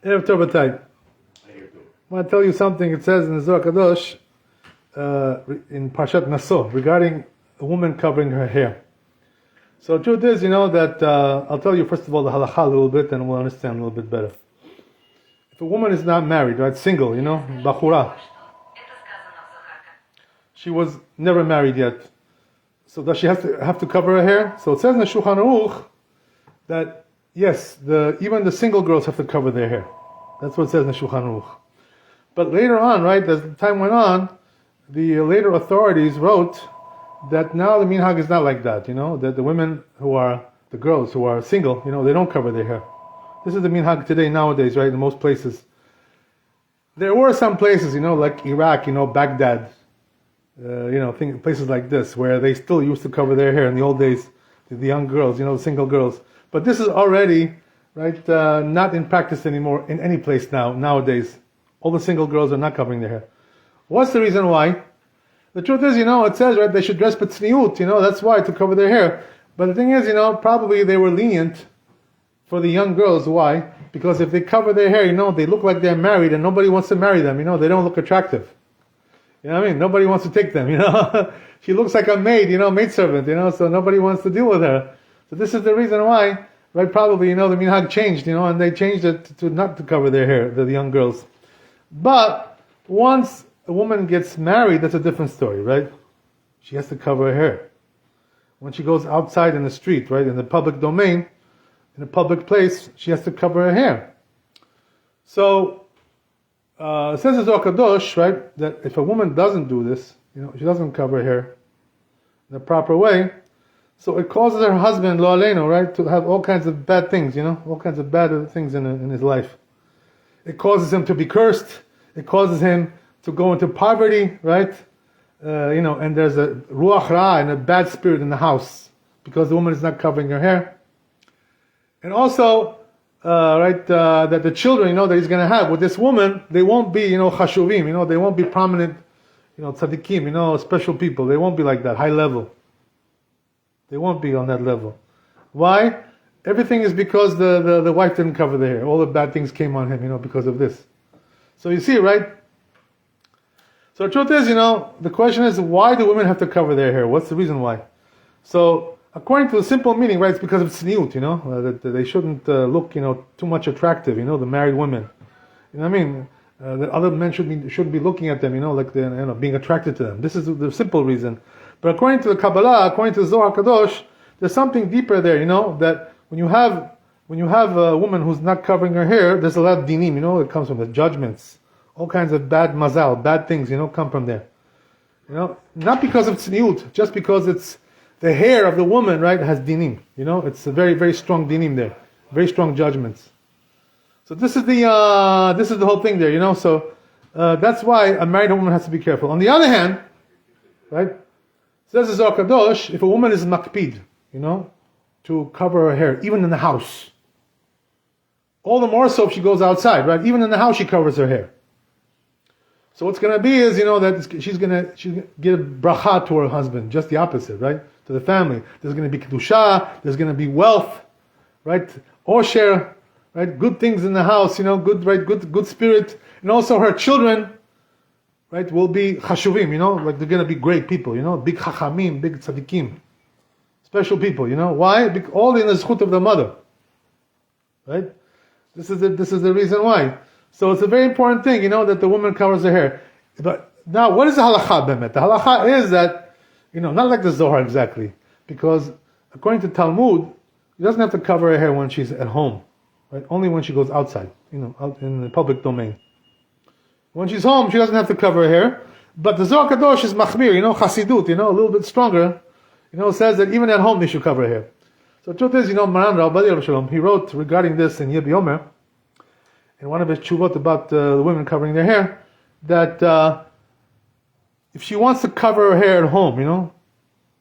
Erev Tov B'Tay. I want to tell you something. It says in the Zohar Kadosh, in Parshat Naso, regarding a woman covering her hair. So the truth is, that I'll tell you first of all the halakha a little bit, and we'll understand a little bit better. If a woman is not married, right, single, bachura, she was never married yet. So does she have to cover her hair? So it says in the Shulchan Aruch that yes, even the single girls have to cover their hair. That's what it says in the Shulchan Aruch. But later on, right, as time went on, the later authorities wrote that now the minhag is not like that. That the women the girls who are single, they don't cover their hair. This is the minhag today, nowadays, right, in most places. There were some places, like Iraq, Baghdad, places like this, where they still used to cover their hair in the old days, the young girls, the single girls. But this is already, right, not in practice anymore in any place nowadays. All the single girls are not covering their hair. What's the reason why? The truth is, it says, right, they should dress b'tzniut, that's why, to cover their hair. But the thing is, probably they were lenient for the young girls. Why? Because if they cover their hair, they look like they're married and nobody wants to marry them, they don't look attractive. You know what I mean? Nobody wants to take them, She looks like a maid, maidservant, so nobody wants to deal with her. So this is the reason why, right, probably, the minhag changed, and they changed it to not to cover their hair, the young girls. But once a woman gets married, that's a different story, right? She has to cover her hair. When she goes outside in the street, right, in the public domain, in a public place, she has to cover her hair. So, it says in Zohar Kadosh, right, that if a woman doesn't do this, she doesn't cover her hair in the proper way, so it causes her husband, lo aleinu, right, to have all kinds of bad things, all kinds of bad things in his life. It causes him to be cursed. It causes him to go into poverty, right? And there's a ruach ra and a bad spirit in the house because the woman is not covering her hair. And also, that the children, that he's going to have with this woman, they won't be, chashuvim, they won't be prominent, tzaddikim, special people. They won't be like that, high level. They won't be on that level. Why? Everything is because the wife didn't cover the hair. All the bad things came on him, because of this. So you see, right? So the truth is, the question is, why do women have to cover their hair? What's the reason why? So, according to the simple meaning, right, it's because of tzniut, that they shouldn't look, too much attractive, the married women. You know what I mean? That other men shouldn't be looking at them, like they're, being attracted to them. This is the simple reason. But according to the Kabbalah, according to the Zohar Kadosh, there's something deeper there, that when you have a woman who's not covering her hair, there's a lot of dinim, it comes from the judgments. All kinds of bad mazal, bad things, come from there. Not because of tzniut, just because it's the hair of the woman, right, has dinim. It's a very, very strong dinim there. Very strong judgments. So this is the whole thing there, So that's why a married woman has to be careful. On the other hand, right, says the Zohar Kadosh, if a woman is makpid, to cover her hair, even in the house. All the more so if she goes outside, right? Even in the house she covers her hair. So what's going to be is, that she's going to give bracha to her husband, just the opposite, right? To the family. There's going to be kedusha, there's going to be wealth, right? Osher, right? Good things in the house, good spirit. And also her children, right, will be chashuvim, like they're going to be great people, big chachamim, big tzaddikim. Special people, Why? All in the zchut of the mother. Right? This is the reason why. So it's a very important thing, that the woman covers her hair. But now, what is the halakha bemet? The halakha is that, not like the Zohar exactly, because according to Talmud, she doesn't have to cover her hair when she's at home, right? Only when she goes outside, out in the public domain. When she's home, she doesn't have to cover her hair. But the Zohar Kadosh is machmir, chasidut, a little bit stronger, says that even at home they should cover her hair. So the truth is, Maran Rabbi, he wrote regarding this in Yebi Omer, in one of his tshuvot about the women covering their hair, that if she wants to cover her hair at home,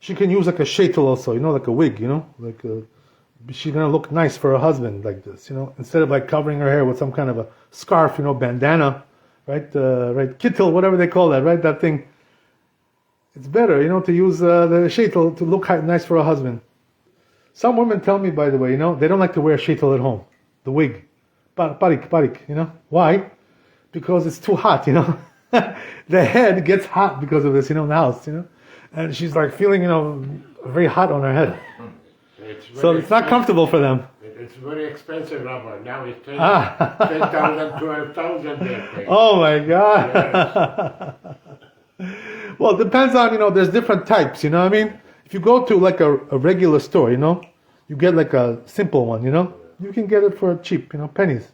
she can use like a sheitel also, like a wig, she's going to look nice for her husband like this, instead of like covering her hair with some kind of a scarf, bandana, right, right, kittel, whatever they call that, right, that thing. It's better, to use the sheitel to look nice for a husband. Some women tell me, by the way, they don't like to wear sheitel at home, the wig. Parik, you know? Why? Because it's too hot, you know? The head gets hot because of this, you know, in the house, you know? And she's like feeling, you know, very hot on her head. So it's not comfortable for them. It's very expensive, Rabbi. Now it's 10,000, 12,000. Oh my God. Yes. Well, it depends on, you know, there's different types, you know what I mean? If you go to like a regular store, you know, you get like a simple one, you know? You can get it for cheap, you know, pennies.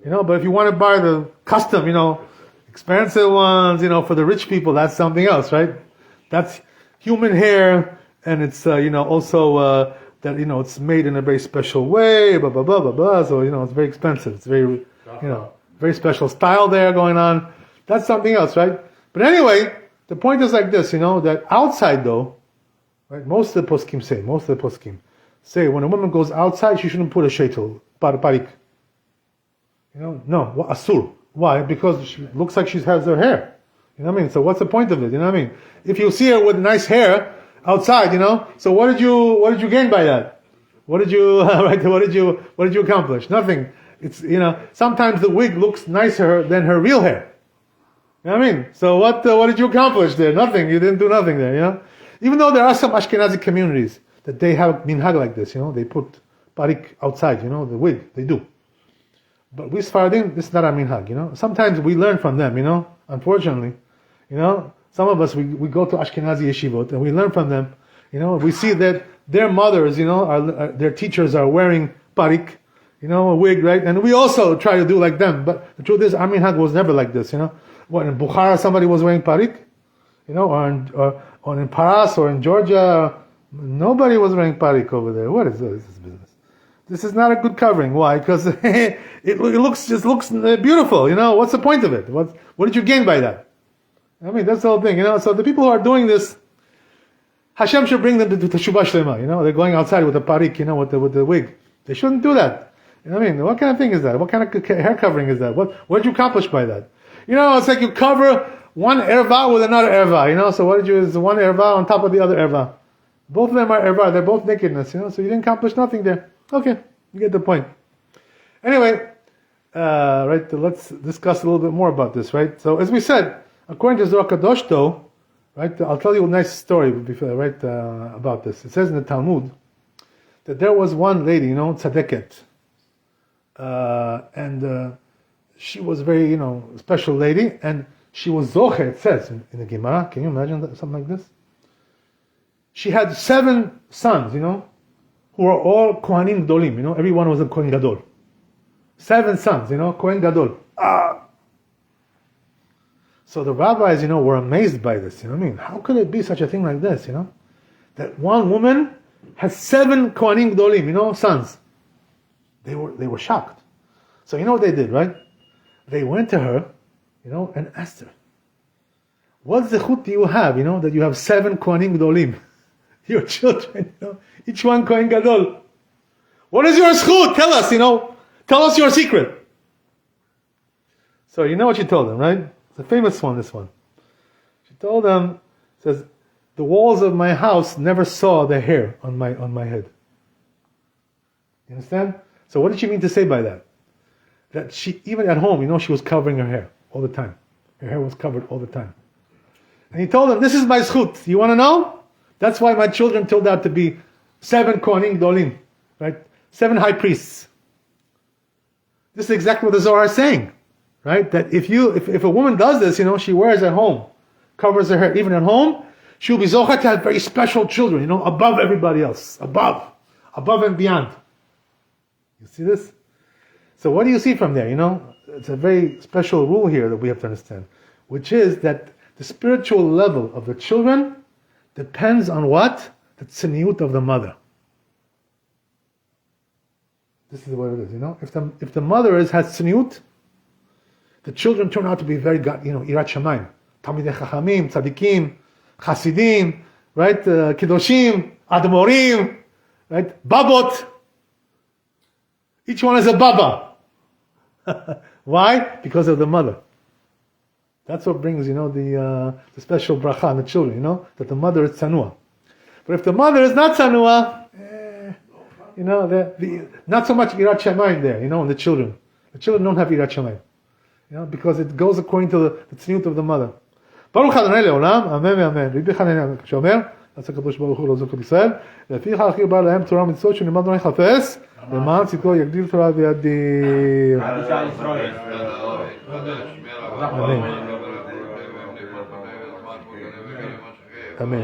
You know, but if you want to buy the custom, you know, expensive ones, you know, for the rich people, that's something else, right? That's human hair, and it's, you know, also that, you know, it's made in a very special way, blah, blah, blah, blah, blah. So, you know, it's very expensive. It's very, you know, very special style there going on. That's something else, right? But anyway, the point is like this, you know, that outside though, right, most of the poskim say when a woman goes outside, she shouldn't put a sheitel, parik. You know, no, asur. Why? Because she looks like she has her hair. You know what I mean? So what's the point of it? You know what I mean? If you see her with nice hair outside, you know, so what did you gain by that? What did you what did you accomplish? Nothing. It's, you know, sometimes the wig looks nicer than her real hair. You know what I mean? So what did you accomplish there? Nothing. You didn't do nothing there, you know? Even though there are some Ashkenazi communities that they have minhag like this, you know, they put parik outside, you know, the wig, they do. But we Sfaradim, this is not our minhag, you know. Sometimes we learn from them, you know, unfortunately. You know, some of us, we go to Ashkenazi yeshivot and we learn from them. You know, we see that their mothers, you know, their teachers are wearing parik, you know, a wig, right? And we also try to do like them. But the truth is, our minhag was never like this, you know. What, in Bukhara somebody was wearing parik? You know, or in Paras or in Georgia, nobody was wearing parik over there. What is this business? This is not a good covering. Why? Because it looks beautiful. You know, what's the point of it? What did you gain by that? I mean, that's the whole thing. You know, so the people who are doing this, Hashem should bring them to Teshuvah Shlema. You know, they're going outside with a parik, you know, with the wig. They shouldn't do that. You know what I mean? What kind of thing is that? What kind of hair covering is that? What did you accomplish by that? You know, it's like you cover one erva with another erva. You know, so is one erva on top of the other erva. Both of them are erva. They're both nakedness. You know, so you didn't accomplish nothing there. Okay, you get the point. Anyway, right, let's discuss a little bit more about this, right? So, as we said, according to Zohar Kadosh, though, right, I'll tell you a nice story, right, about this. It says in the Talmud that there was one lady, you know, tzadeket, and she was a very, you know, special lady, and she was zocher, it says in the Gemara. Can you imagine that, something like this? She had 7 sons, you know, who were all Kohanim Gdolim, you know, everyone was a Kohen Gadol. 7 sons, you know, Kohen Gadol. So the rabbis, you know, were amazed by this, you know what I mean? How could it be such a thing like this, you know? That one woman has 7 Kohanim Gdolim, you know, sons. They were shocked. So you know what they did, right? They went to her, you know, and asked her, what zechut do you have, you know, that you have 7 Kohanim Gdolim? Your children, you know, each one Kohen Gadol. What is your zechut? Tell us, you know, tell us your secret. So you know what she told them, right? It's a famous one, this one. She told them, says, the walls of my house never saw the hair on my head. You understand? So what did she mean to say by that? That she, even at home, you know, she was covering her hair all the time. Her hair was covered all the time. And he told them, this is my zchut. You want to know? That's why my children turned out to be 7 Kohanim Gdolim, right? 7 high priests. This is exactly what the Zohar is saying, right? That if a woman does this, you know, she wears at home, covers her hair, even at home, she'll be zochah to have very special children, you know, above everybody else, above and beyond. You see this? So what do you see from there? You know, it's a very special rule here that we have to understand, which is that the spiritual level of the children depends on what? The tzniut of the mother. This is what it is, you know. If the mother has tzniut, the children turn out to be very, you know, irat shamayim, talmidei chachamim, tzadikim, chasidim, right? Kiddushim, admorim, right? Babot. Each one is a baba. Why? Because of the mother. That's what brings, you know, the special bracha on the children, you know, that the mother is tzanua. But if the mother is not tzanua, you know, not so much irat shamayim there, you know, in the children. The children don't have Yirat Shamayim. Because it goes according to the tzniut of the mother. Baruch Adonai Leolam, Amen Amen. Rabbi Chananya שאומר, עשה הקדוש ברוך הוא לעזור כל ישראל, לפיכך בא להם תורה ומצוות שנלמד אדוני חפש, למען צדקו יגדיל תורה וידיר. אמן. אמן.